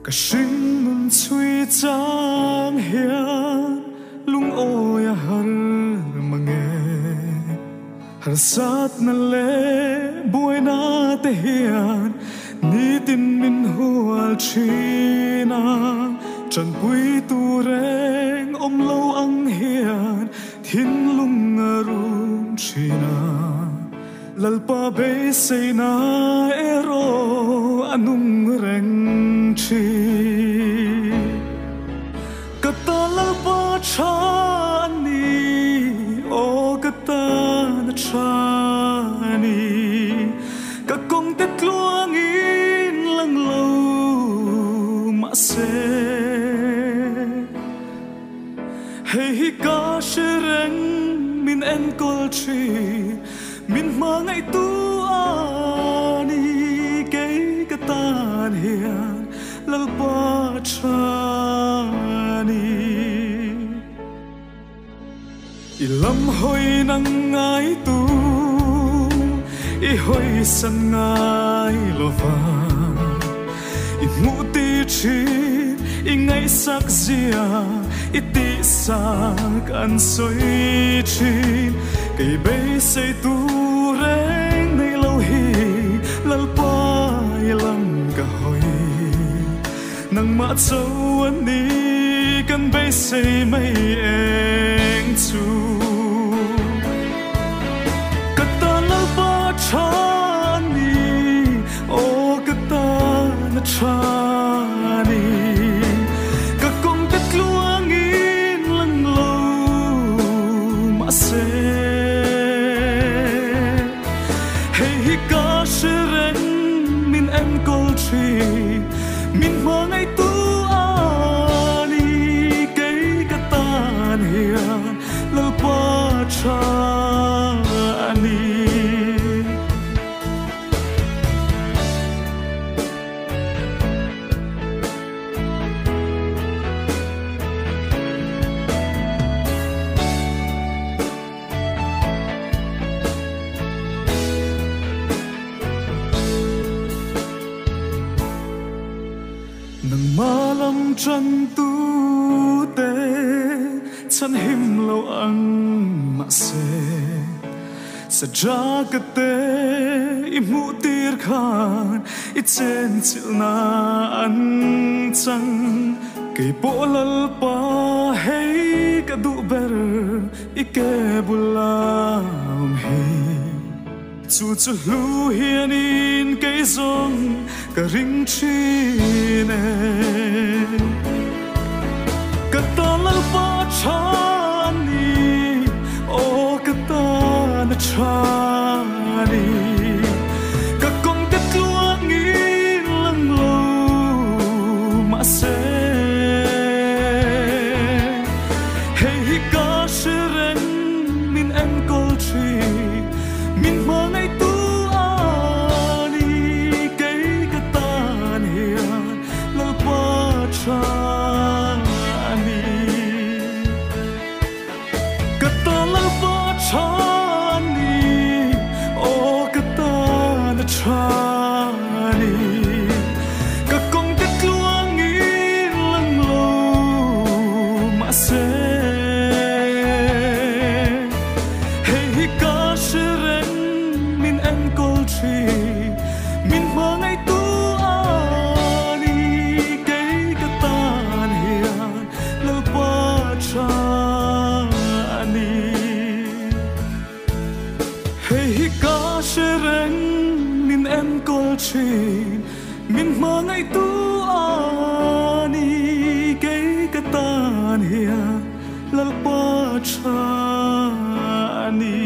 cả sinh mun chui chang hian lung oya har mange har sat na le buena te hian ni tin min hual china chan pui tu reng om lo ang hian thin lung arum china lalpa be say na ero anung reng chi kata lalpa chani o kata na chani ka kong te tluang in lang lo ma se hey ka shereng min en kol chi min mangai tu ani kay katan hian lalpa chani ilam hoi nang ngai tu i hoi san ngai lova i muti chi i ngai sak zia i ti sak an soi chin kay bay say tu reng nay lâu hi lalpa ilang ka hoi nang ma châu an ni kan bay say may eng chu kata lalpa chani o kata na chani ka kong tet luang in lang lo ma se hey ka shereng min en kol chi min mangai tu ani kay katan hian lalpa chani nang malam chan tu te chan him lo ang ma se sa jakate i mu tir khan i chen chil na an chang kay polal pa hey ka du ber i ke bulam hey chu chu lu hian in kay zong ka ring chi ne kata lalpa chani o kata na chani ka kong tet luang in lang lo ma se hey ka shereng min en kol chi min mangai tu ani kay katan hian lalpa chani kata lalpa chani o kata na chani ka kong tet luang in lang lo ma se hey ka shereng min en kol chi min mangai tu ani kay katan hian lalpa chani hey ka shereng min en kol chi min mangai tu ani kay katan hian lalpa chani